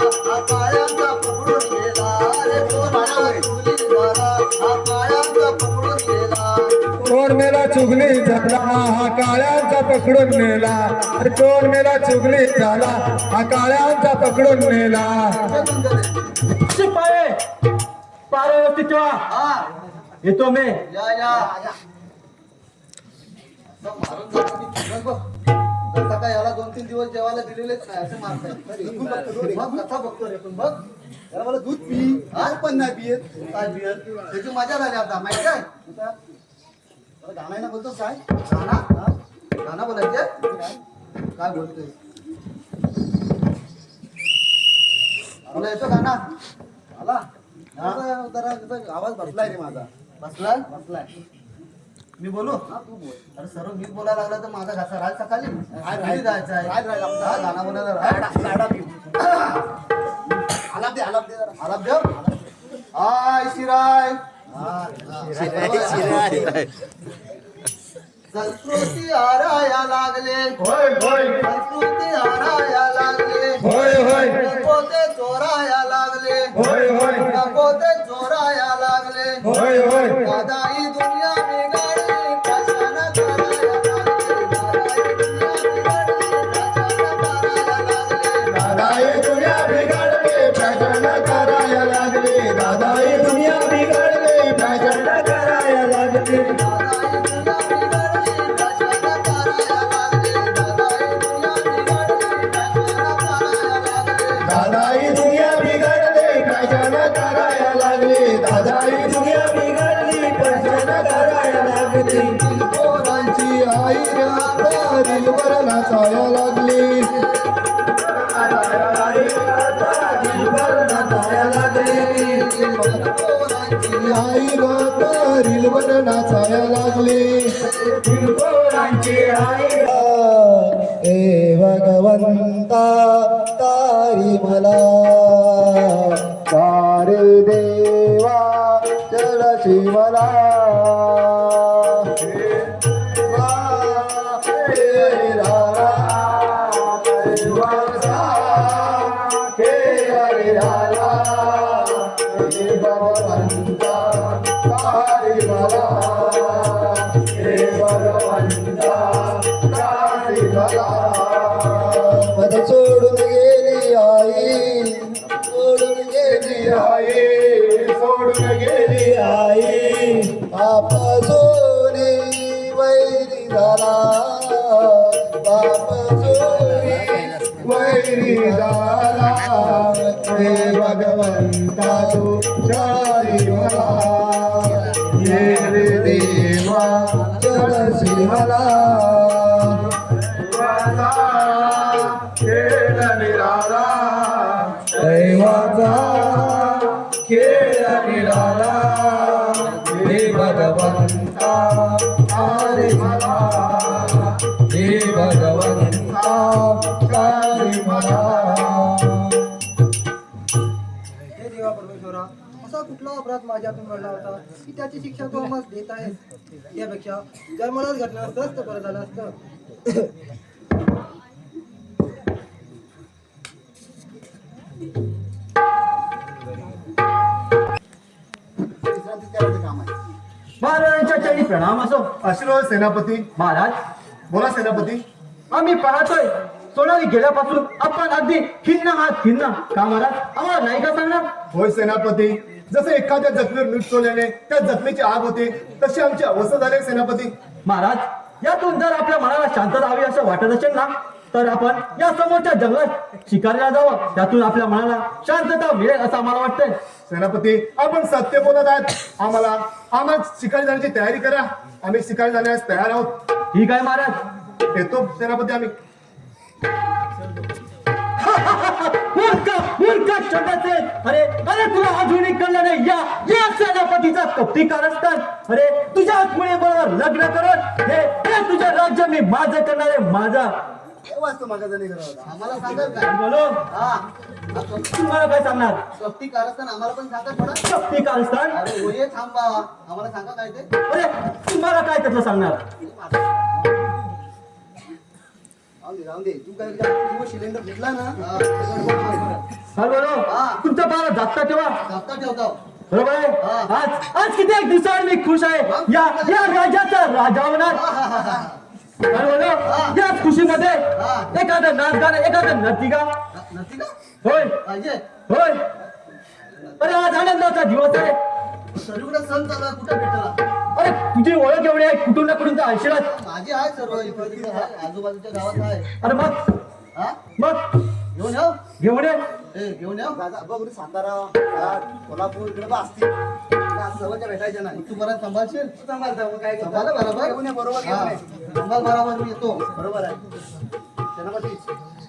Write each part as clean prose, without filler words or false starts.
हा काळ्यांचा पकडून गेला रे कोण चुगली झाला हा काळ्यांचा पकडून गेला कोण मेला चुगली झाला हा काळ्यांचा पकडून नेला अरे कोण मेला चुगली झाला हा काळ्यांचा पकडून नेला शिपाई पारे व्यवस्थित ठेवा हा येतो मी या मारून जातो मी बघ बघ. जसं काय याला 2-3 दिवस जेवायला दिलेलेच नाही असं मारताय मग कसा बघतो रे पण बघ जरा मला दूध पी आज पण नाही पियत काय पियत त्याची मजा झाली आता माहिती आहे गाणं बोलतोस काय गाणं बोलायचे काय बोलतोय मला येतो गाणं आला जरा आवाज बसलाय रे माझा बसलाय मी बोलू तू बोल अरे सर्व मी बोलायला लागला तर माझा घासा राज सकाळी जायचं आहे गाणं बोलायला आलाप देव हाय शिराय संस्कृती हाराया लागले संस्कृती हाराया लागले नको ते चोराया लागले नको ते चोराया लागले दादा ही दुनिया बिघडली कशाला कराया लागले दादा ही दुनिया बिघडले फॅशन कराया लागले दादा ही दुनिया बिघडले फॅशन कराया लागले दादा ही दुनिया बिघडली फॅशन कराया लागली पोरांची आई दिलवर नाचाया लागली आई रीलवर नाचाया लागली हे भगवंता तारी मला तारे देवा चल शिवला सोडून गेली आई सोडून गेली आई बाप सोनी वैरी झाला बाप सोनी वैरी झाला हे भगवंता तू चारी मला ये रे देवा चळसी मला खेळ निराला दैवाचा खेळ निराला हे भगवंता आरे मला हे भगवंता आरे मला हे देवा परमेश्वरा असा कुठला अपराध माझ्यातून घडला होता की त्याची शिक्षा तू आम्हाला देत आहेस यापेक्षा जर मलाच घटना असतं तर बरं झालं असतं महाराजांच्या चरणी प्रणाम असो आशीर्वाद सेनापती महाराज बोला सेनापती आम्ही पाहतोय सोनाली गेल्यापासून आपण अगदी खिन्न का महाराज आम्हाला नाही का सांगणार होय सेनापती जसे एखाद्या जखमीवर मीठ सोडल्याने त्या जखमीची आग होते तशी आमची अवस्था झाली आहे सेनापती महाराज यातून जर आपल्या मनाला शांतता हवी असं वाटत असेल ना तर आपण या समोरच्या जंगलात शिकारीला जावं त्यातून आपल्या मनाला शांतता मिळेल असं आम्हाला वाटतंय सेनापती आपण सत्य बोलत आहात आम्हाला शिकारी जाण्याची तयारी करा आम्ही शिकारी जाण्यास तयार आहोत ठीक आहे महाराज येतो सेनापती आम्ही अरे अरे तुला अजूनही कळलं नाही या सेनापतीचा कपटी कारस्थान अरे तुझ्या मुलीबरोबर लग्न करत हे तुझं राज्य मी माझं करणारे माझा आम्हाला सांगा काय बोलो हा तुम्हाला काय सांगणार कपटी कारस्थान आम्हाला पण सांगा थोडं कपटी कारस्थान अरे होय थांबा आम्हाला सांगा काय ते अरे तुम्हाला काय त्यातलं सांगणार राहून दे तू काय सिलेंडर घेतला ना बोलो हा. तुमचा बारा जागता ठेवा जाता ठेवतो बरोबर आहे हा. आज किती एक दिवसावर मी खुश आहे या राजाचा राजा होणार काय बोलो याच खुशीमध्ये एखादं नाच गाणं एखादं नर्तिका नक्की का होय पाहिजे होय अरे आज आनंदाचा दिवस आहे सर्वीकडे सण चालू आहे कुठे भेटला अरे तुझी ओळख एवढी आहे कुठून ना कुठून तर ऐंशीलाच माझी आहे सर्व इकडे तिकडे आहे आजूबाजूच्या गावात आहे अरे मग हा मग घेऊन येऊ घेऊन ये घेऊन येऊ बघ सातारा कोल्हापूर इकडे पण असतील सर्वच्या भेटायच्या नाही तू परत सांभाळशील तू सांभाळता मग काय सांभाळ बरोबर घेऊन ये बरोबर घेऊन ये सांभाळ बरोबर मी येतो बरोबर आहे सेनापती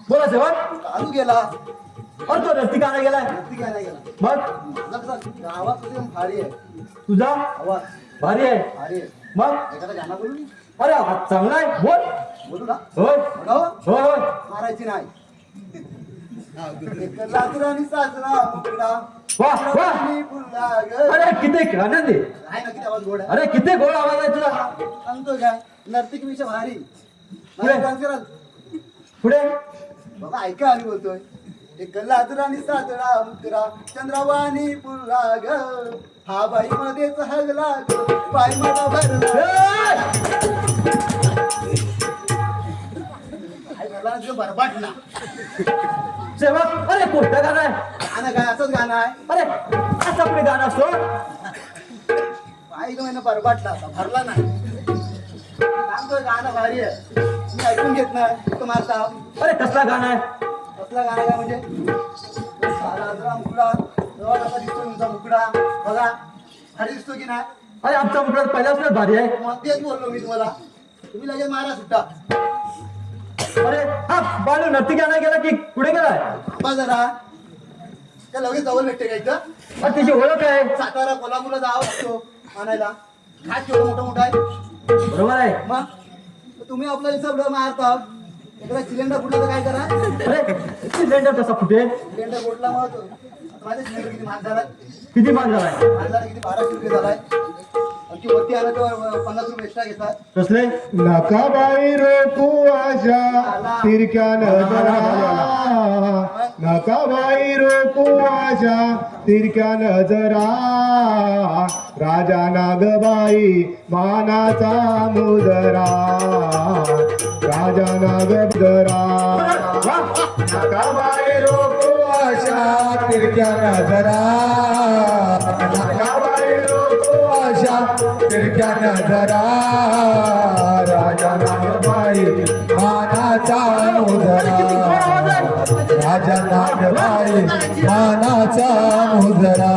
बोला सेवक चालू गेला अरे तो नर्तिका आणायला गेलाय नक्की काय नाही गेला मग आवाज तुझी भारी आहे तुझा आवाज भारी आहे भारी आहे मग एखादा गाणं बोलू नी? अरे हा चांगला आहे बोल बोलू ना होय बघावं? होय होय मारायची नाही लाकूड आणि साजरा मुकडा वा वा आणि फुलला ग. अरे किती आनंद आहे आहे ना किती आवाज गोड आहे अरे किती गोड आवाज आहे तुझा सांगतो काय नर्तिक विषय भारी पुढे. डान्स करा पुढे बाबा ऐका आम्ही बोलतोय एक लाजरा आणि साजरा मुकरा चंद्रवाणी फुलला ग हा बाई मध्येच हगला ग बाई मला भरला ए! काय झाला तुझं बरबाटला सेवक अरे कोणतं गाणं आहे गाणं काय असंच गाणं आहे अरे असं पुढे गाणं असतो बाई महिना बरबाटला आता भरला नाही सांगतोय गाणं भारी आहे मी ऐकून घेत नाही तो मारता अरे कसला गाणं आहे कसला गाणं काय म्हणजे लाजरा मुकडा तेव्हा कसा दिसतो तुमचा मुकडा बघा भारी दिसतो की नाही अरे आमचा मुलगा पहिल्यापासूनच भारी आहे मग तेच बोललो मी तुम्हाला तुम्ही लगेच मारा सुट्टा अरे हा बाळू नर्तिका आणायला गेला की पुढे गेलाय थांबा जरा त्या लगेच जवळ भेटते का इथं अरे त्याची ओळख आहे सातारा कोल्हापूरला जावं लागतो आणायला काय केवढं मोठं मोठं आहे बरोबर आहे मग तुम्ही आपलं हिसाब मारता इकडे सिलेंडर फुटलं तर काय करा अरे सिलेंडर कसा फुटेल सिलेंडर फुटला मग माझे सिलेंडर किती महाग झालाय किती मान झालाय महाग झाला किती 1200 रुपये झालाय आणखी वरती आलं तर 50 रुपये एक्स्ट्रा घेतात कसले नकाबाई रोकू आशा तिरक्यानं जरा नकाबाई रोकू आशा तिरक्यानं जरा राजा नागबाई मानाचा मुजरा राजा नागबदरा नकाबाई रोकू आशा तिरक्यानं जरा नकाबाई रोकू आशा तिरक्यानं जरा राजा नागबाई मानाचा मुजरा राजा नागबाई मानाचा मुजरा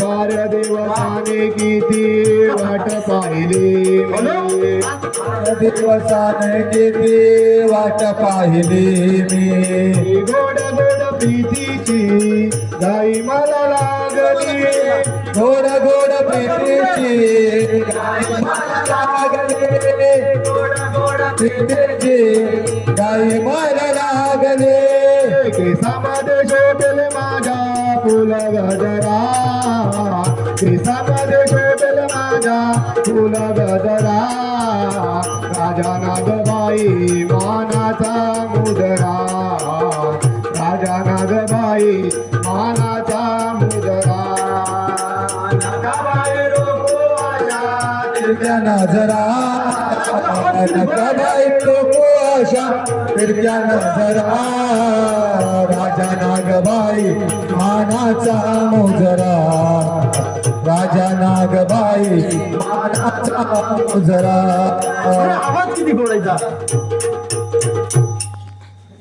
बार दिवसाने किती वाट पाहिली दिवसाने किती वाट पाहिली मी गोड गोड प्रीतीची गाई मला लागली गोड गोड प्रीतीची गाई मला लागली गोड गोड प्रीतीची गाई मला लागले केसामध्ये शोभेल माझ्या फुल गजरा केसामध्ये शोभेल माझ्या फुल गजरा राजा नागबाई मानाचा मुजरा राजा नागबाई मानाचा मुजरा नागबाई रोको आशा तिरक्या नजरा नागबाई रोको आशा तिरक्या नजरा राजा नागबाई मानाचा मुजरा राजा नागबाई मानाचा मुजरा अरे आवाज किती गोडायचा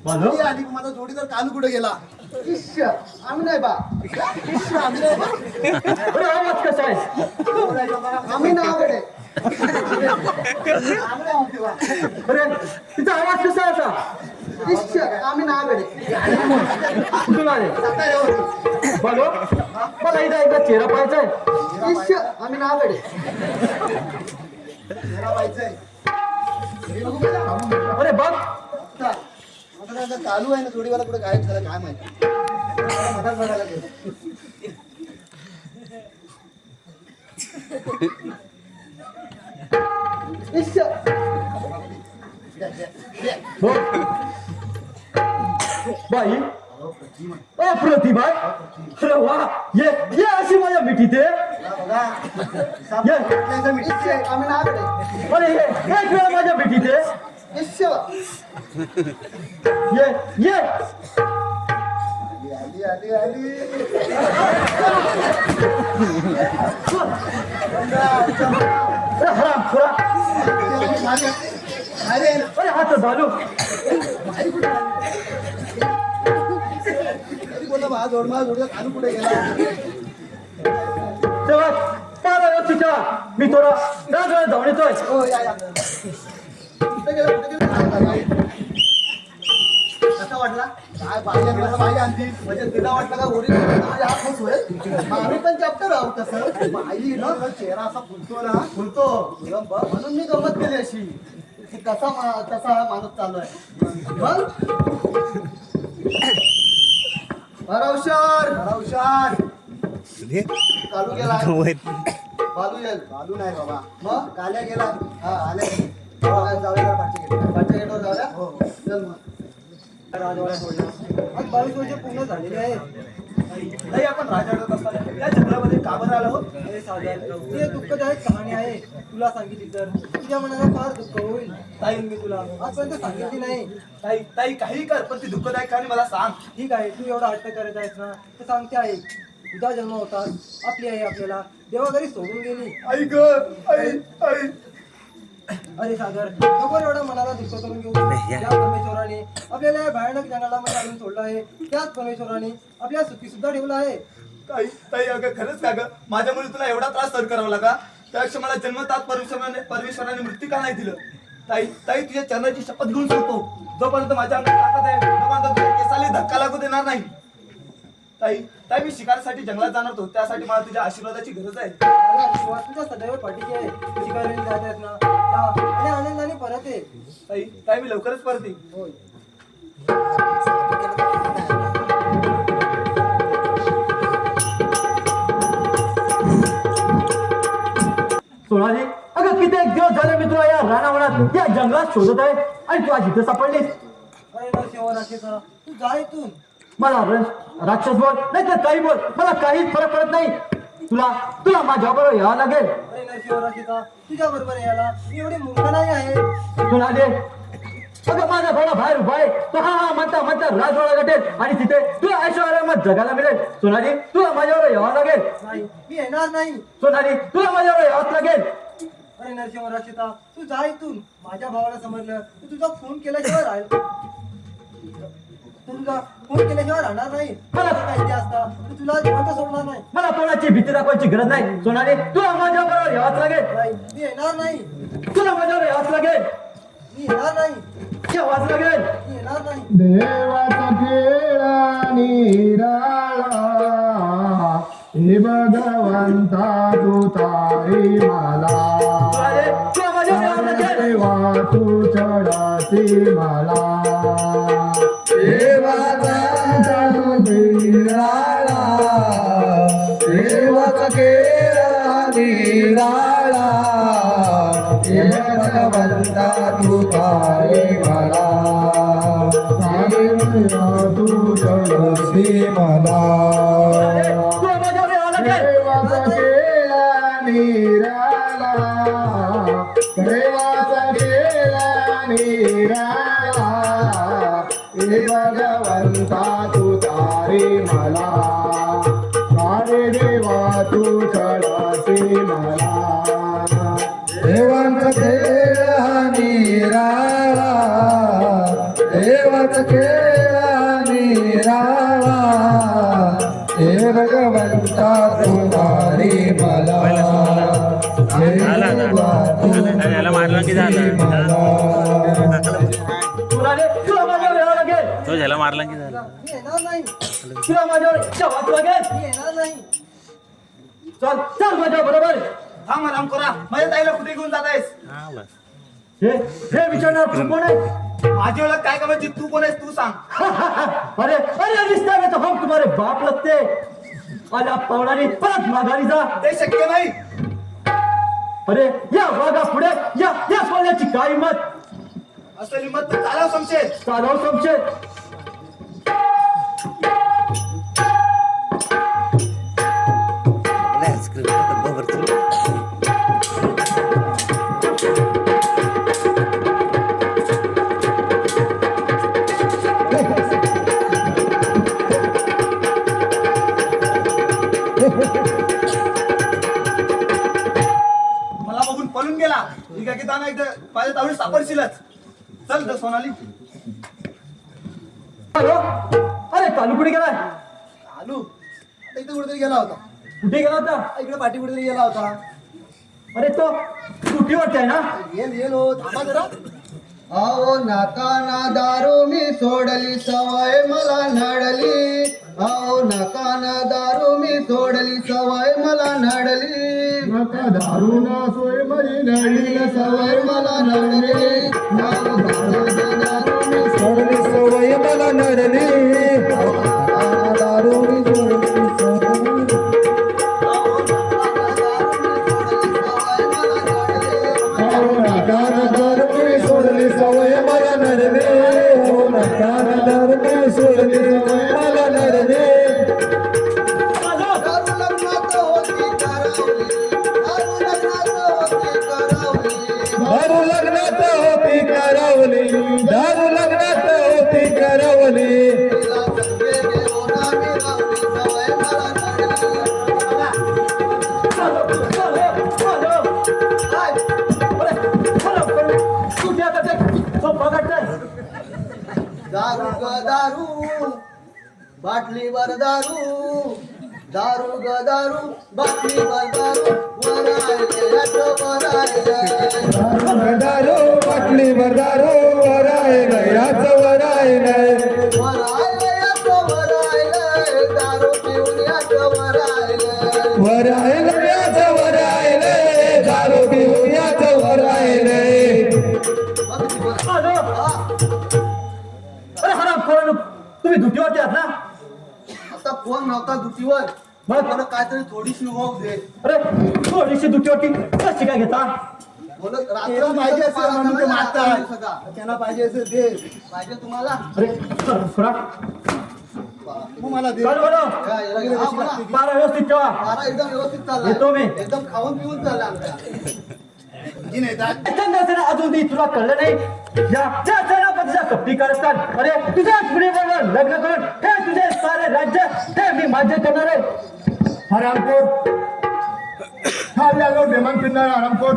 बोलो ती आली माझा जोडीदार कालू कुठे गेला इश्श, आम्ही नाही बा इश्श, आम्ही नाही बा अरे आवाज कसा आहे आम्ही ना आवडे आम्ही नाही म्हणते बा अरे तिचा आवाज कसा आहे असा इश्श, आम्ही ना आवडे कुठून आले बोलो मला इथं एकदा चेहरा पाहायचा आहे इश्श, आम्ही ना आवडे जरा व्हायचंय हे बघू बघा. अरे बघ आता आता चालू आहे ना जोडीवाला कुठे गायब झाला काय माहिती मधात बघायला गेलो. इश्श. हो बाई अप्रतिम आहे. अप्रतिम आहे. अरे वा, ये अशी माझ्या मिठीत आहे. बघा सापडल्याचं मिठीची आहे. आम्ही नाव आहे. अरे ये एक वेळा माझ्या मिठीत आहे. निश्चय. ये आली आली आली हराम खुरा. अरे अरे हात झालू. बोला माझा जोड खानू कुठे गेला. तेव्हा मला व्यवस्थित ठेवा. मी थोडं राजवाड्यात जाऊन येतोय. हो या कुठे गेला. कसा वाटला काय बाई आणती म्हणजे तिला वाटलं का ओरी माझ्या हात खुश होईल. आम्ही पण चॅप्टर आहोत तसं. बाई ना चेहरा असा फुलतो ना फुलतो म्हणून मी गमत केली अशी की तसा हा माणूस चालू आहे. मग हरवशार कालू गेला. बालू येईल. बालू नाही बाबा. मग काल्या गेला. हा आल्या जाऊया पाठच्या गेटवर जाऊया. हो चल मग राजवाडा सोडला. आज 22 वर्ष पूर्ण झालेली आहेत. नाही आपण राजवाड्यात असताना या जंगलामध्ये का बरं आलो. अरे सागर, ही एक दुःखदायक कहाणी आहे. तुला सांगितली तर तुझ्या मनाला फार दुःख होईल. ताई मी तुला आजपर्यंत सांगितली नाही. ताई ताई काही कर पण ती दुःखदायक कहाणी मला सांग. ठीक आहे, तू एवढा हट्ट करत आहेस ना तर सांगते आहे. तुझा जन्म होताच आपली आई आपल्याला देवाघरी सोडून गेली. आई ग आई आई. अरे सागर, नको एवढा मनाला दुःख करून घेऊ. ज्या परमेश्वराने आपल्याला या भयानक जंगलामध्ये आणून सोडलं आहे त्याच परमेश्वराने आपल्या सुखी सुद्धा ठेवला आहे. ताई ताई अगं खरंच का ग माझ्यामुळे तुला एवढा त्रास सहन करावा लागा. त्यापेक्षा मला जन्मतात परमेश्वराने मृत्यू का नाही दिलं. ताई ताई तुझ्या चरणाची शपथ घेऊन सांगतो जोपर्यंत माझ्या अंगात ताकद आहे तोपर्यंत तुझ्या केसाला धक्का लागू देणार नाही. ताई ताई मी शिकारीसाठी जंगलात जाणार होतो त्यासाठी मला तुझ्या आशीर्वादाची गरज आहे. माझा आशीर्वाद तुझ्या सदैव पाठीशी आहे. शिकायला जात आहेत ना जा आणि आनंदाने परत ये. ताई ताई मी लवकरच परत येईन. होय. सोनाली, अगं कित्येक दिवस झाले मी तुला या रानावनात या जंगलात शोधत आहे आणि तू आज इथे सापडलीस. अरे नरसिंह राक्षसा, तू जा इथून. मला राक्षस बोल नाही तर काही बोल, मला काहीच फरक पडत नाही. तुला माझ्याबरोबर यावं लागेल. अरे नरसिंह राक्षसा, तुझ्या बरोबर यायला मी एवढी मूर्ख नाही आहे. सोनाली, अगं माझा घोडा बाहेर उभा आहे. तो हा म्हणता राजवाडा गाठेल आणि तिथे तुला ऐश्वर्यात जगायला मिळेल. सोनाली, तुला माझ्यावर यावं लागेल. नाही, मी येणार नाही. सोनाली, तुला माझ्यावर यावंच लागेल. अरे नरसिंह राक्षसा, तू जा इथून. माझ्या भावाला समजलं तू तुझा फोन केल्याशिवाय राहील. तुझा फोन केल्याशिवाय राहणार नाही. मला माहिती असता तू तुला जिवंत सोडणार नाही. मला कोणाची भीती दाखवायची गरज नाही. सोनाली, तुला माझ्याबरोबर यावंच लागेल. नाही, मी येणार नाही. तुला माझ्यावर यावंच लागेल. मी येणार नाही. यावंच लागेल. मी येणार नाही. देवाचा खेळा निराळा हे भगवंता तू तारी मला तुला माझ्यावर यावंच लागेल. देवा तू चढाती मला देवाचा निराळा देवाचा खेळा निराळा हे भगवंता तू तारी मला तू चढाती मला तुला माझ्यावर यावं लागेल. देवाचा खेळा निराळा देवाचा खेळा निराळा हे भगवंता तू तारी मला सारे देवा तू चढासी मला देवाचा खेळा निराळा देवाचा खेळा निराळा हे भगवंता तू तारी मला ह्याला मारला की झालं तुला माझ्यावर यावं लागेल. तो ह्याला मारला की झालं. मी येणार नाही. तुला माझ्यावर यावंच लागेल. मी येणार नाही. चल माझ्या बरोबर. थांब आराम करा. माझ्या ताईला कुठे घेऊन जात आहेस. हा बस. हे विचारणार तू कोण आहे? माझी ओळख काय करायची तू कोण आहेस तू सांग. अरे अरे रिश्ता में तो हम तुम्हारे बाप लगते. आला पावलाने परत माघारी जा. ते शक्य नाही. अरे या वाघा पुढे या सोन्याची काय हिंमत. असली मत तर चालव संशय. चालव संशय. मला बघून पळून गेला ठीक आहे की ताना एकदा पाहिजे तावडी सापडशीलच चल तर सोनाली हॅलो अरे कालू कुठे गेलाय आलू आता इथे कुठेतरी गेला होता कुठे गेला होता इकडे पाठी कुठेतरी गेला होता अरे तो सुट्टीवरती आहे ना येल हो थांबा जरा आओ नाकाना दारू मी सोडली सवय मला नडली आओ नाकाना दारू मी सोडली सवय मला नडली नका दारू ना सोय मरी नळी सवय मला नडली दारू मी सोडली सवय मला नडली दारू मी सोडली सोडली सवय मला नडली हो नका दारू मी सोडली सवय मला नडली दारू लग्नात होती करवली दारू लग्नात होती करवली दारू ग दारू बाटलीवर दारू दारू ग दारू बाटलीवर दारू दारू बाटली दारू वराय याच वराय दारू पिऊन याच वराय याच वराय दारू पिऊन याच वराय अरे हराम खोरानो तुम्ही दुटीवरती आहात ना आता कोण नव्हता दुटीवर मग? मला काहीतरी थोडीशी होऊ दे अरे थोडीशी दुटीवरती कशी काय घेता बोलत रात्र पाहिजे असेल म्हणून ते मारतात त्यांना पाहिजे असेल दे पाहिजे तुम्हाला अरे खोरा तू मला दे चल बोलो हा, बोला. बारा व्यवस्थित ठेवा मारा एकदम व्यवस्थित चालला येतो मी. एकदम खाऊन पिऊन चालला आमच्या जी नाही जात. चंद्रसेना अजूनही तुला कळलं नाही या त्या सेनापतीचा कपटी कारस्थान अरे तुझ्याच मुलीबरोबर लग्न करून हे तुझे सारे राज्य हे मी माझे करणार आहे हरामखोर खाली आलो बेमान फिरणार हरामखोर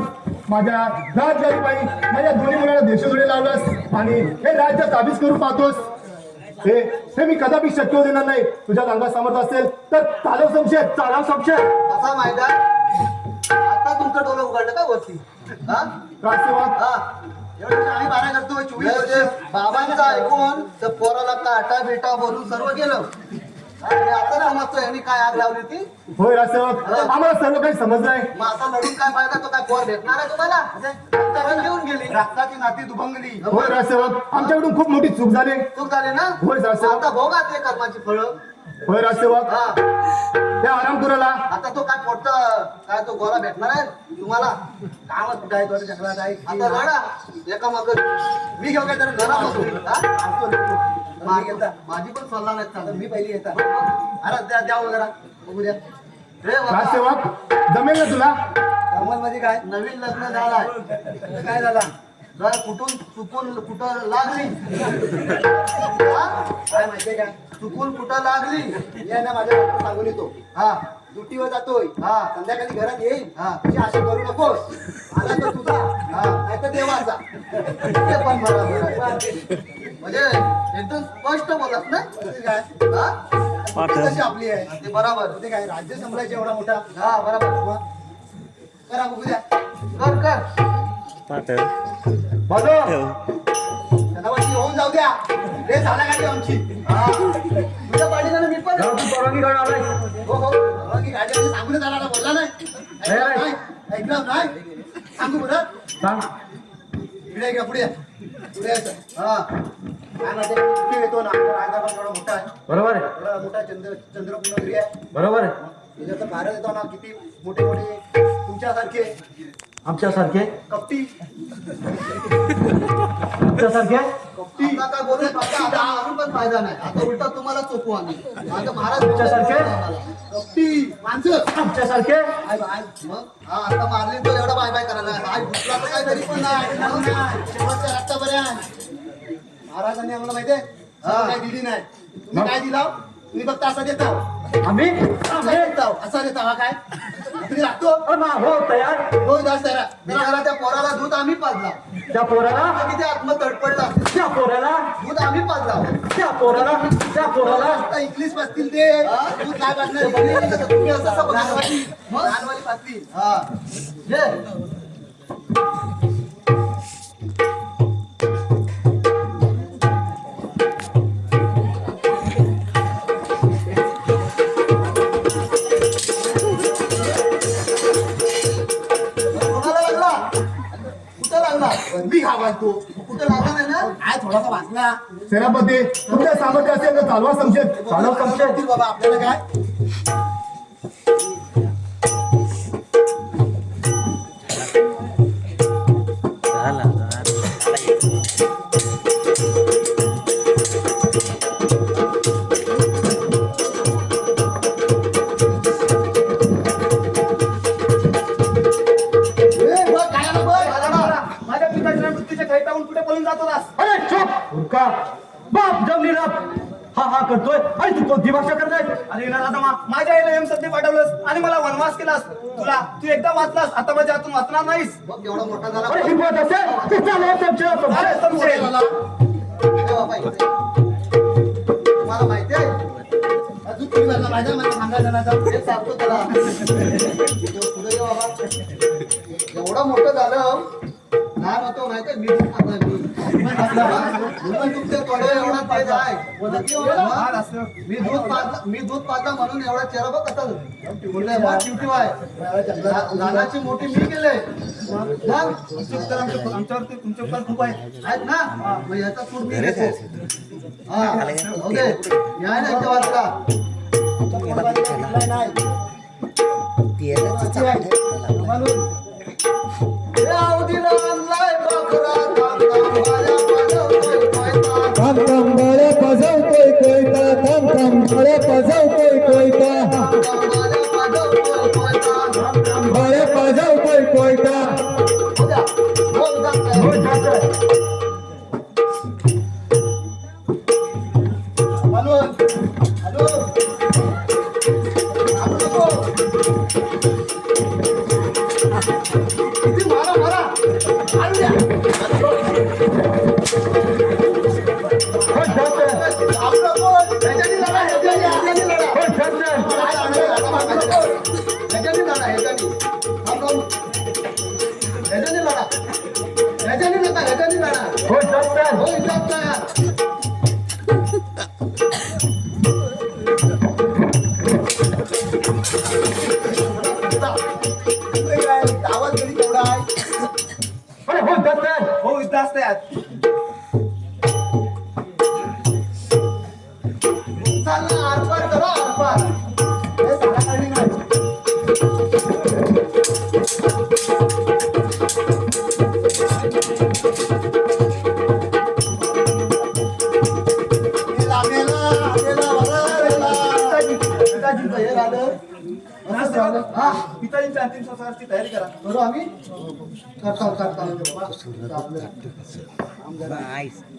माझ्या राजगाडी पायी माझ्या दोन्ही मुलांना देशोधडी लावलास आणि हे राज्य काबीज करू पाहतोस हे मी कदापि शक्य होऊ देणार नाही तुझ्या अंगात सामर्थ्य असेल तर चालव संशय असा माहिती आहे? आता तुमचं डोलं उघडलं का वरती हा राष्ट्रवाद हा एवढं आम्ही बारा करतोय 24 वर्ष बाबांचं ऐकून तर पोराला काटा बिटा बोलून सर्व गेलं आणि आता समजतो यांनी काय आग लावली ती होय राष्ट्रवाद आम्हाला सर्व काही समजलं आहे मग आता लढून काय फायदा तो काय पोर भेटणार आहे तुम्हाला तरण घेऊन गेली रक्ताची नाती दुभंगली होय राष्ट्रवाद आमच्याकडून खूप मोठी चूक झाली चूक झाली ना होय, साहेब. मग आता भोगा ते कर्माची फळं होय राष्ट्रवाद हा त्या आरामपुराला आता तो काय पोटचा काय तो गोरा भेटणार आहे तुम्हाला कामच कुठं आहे तो जंगलात आहे आता लढा एका मग मी घेऊ काय तर घरात बसू माझी पण सल्ला नाही चालत मी पहिली येतात अरे द्या द्या वगैरे बघू द्या रे बाबा, राष्ट्रवाद जमेल ना तुला मध्ये काय नवीन लग्न झालाय काय झाला जरा कुठून चुकून कुठं लागली हा? काय माहितीये काय चुकून कुठं लागली या ना माझ्या डॉक्टर सांगून येतो हा ड्युटीवर जातोय हा संध्याकाळी घरात येईल हा तुझी आशा करू नकोस आला तर तुझा हा नाही तर देवाचा ते पण बरोबर आहे. म्हणजे एकदम स्पष्ट बोलत ना काय हा पाठव. कशी आपली आहे ते बरोबर ते काय राज्य संभळायचे एवढा मोठा हा बरोबर करा बघू द्या कर पाठव माझं सदावाची होऊन जाऊ द्या रे झाला गाडी आमची हा तुझ्या पाठीला मी पण परवानगी काढून आलाय हो हो परवानगी गाडी आली सांगून झाला बोलला नाही ऐकलं नाही सांगू बरं सांग इकडे घ्या पुढे पुढे यायचं हा काय माहिती कुठे येतो ना आपला राजा पण थोडा मोठा आहे बरोबर आहे थोडा मोठा चंद्रपूर्ण आहे बरोबर आहे त्याच्यात भारत येतो ना किती मोठे मोठे तुमच्यासारखे आमच्यासारखे कपटी आमच्यासारखे आता काय बोलून फायदा आता अजून पण फायदा नाही आता उलटा तुम्हाला चोपू आम्ही आता महाराज तुमच्यासारखे? कपटी माणसं आमच्यासारखे आय बाय मग हा आता मारली तो एवढा बाय बाय करायला बाय घुसला तर काय तरी पण नाही शेवटच्या रक्तापर्यंत महाराजांनी आम्हाला माहितीये काय दिली नाही तुम्ही काय दिला तुम्ही फक्त असा देता आम्ही असा देता हा काय तुम्ही लागतो हो तयार हो जास्त बिचारा त्या पोराला दूध आम्ही पाजला त्या पोराला किती आत्म तडपडला त्या पोराला दूध आम्ही पाजला त्या पोराला आता इंग्लिश पाजतील ते दूध काय पाजणार तुम्ही असं असं लहानवाली पाजतील हा ये. कोणाला लागला कुठं लागला बंदी खावा तू कुठं लागला नाही ना काय थोडासा वाचला सेनापती तुमच्या सामर्थ्य असेल तर चालवा संशय चालव संशय बाबा आपल्याला काय माझ्या पिताच्या मृत्यूच्या खैतावून कुठे पळून जातो अरे चुप उरका बाप जमलीला हा करतोय आणि तू कोणती भाषा करताय अरे राजा माझ्या आईला यमसदने पाठवलंस आणि मला वनवास केलास तू एकदा वाचलास आता माझ्या हातून वाचणार नाहीस मग एवढा मोठा झाला अरे हिंमत असेल तर चालव संशय तुम्हाला माहिती आहे अजून तुम्ही मला माझ्या मला सांगायचं ना हे सांगतो त्याला पुढे ये बाबा एवढं मोठं झालं लहान होतो माहिती आहे मी दूध तुमच्या थोडे एवढा तेज आहे मी दूध पाजला म्हणून एवढा चेहरा बघ कसा ड्युटी आहे लहानाची मोठी मी केले आमच्यावरती तुमचे उपकार खूप आहे आहेत ना मग याचा सूट मी घेतो हा ओके या ना इथे वाचला थांब थांब बळे पजवतोय कोयता थांब थांब बळे पजवतोय कोयता बळे पजवतोय कोयता आवाज कधी केवढा आहे हो इथं असते चालना आरपार करा आरपार हे सगळ्याकडे नाही पिताजींच्या अंतिम संस्काराची तयारी करा बरोबर आम्ही करतो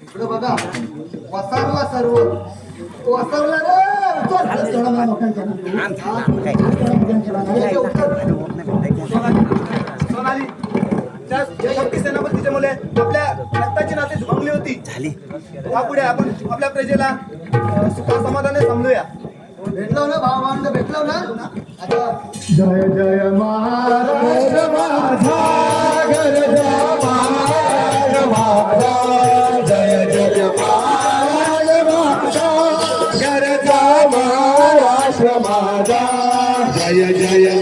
इकडे बघा वसारला सर्व वसारला सोनाली त्या शक्ती सेनापतीच्या मुले आपल्या रक्ताची नाते झुंबली होती पुढे आपण आपल्या प्रजेला सुखा समाधाने समजूया भेटलो ना भावभांड भेटलो ना आता जय जय महाराज माझा गरजा महाराज माझा जय जय महाराज माझा गरजा महाराष्ट्र माझा जय जय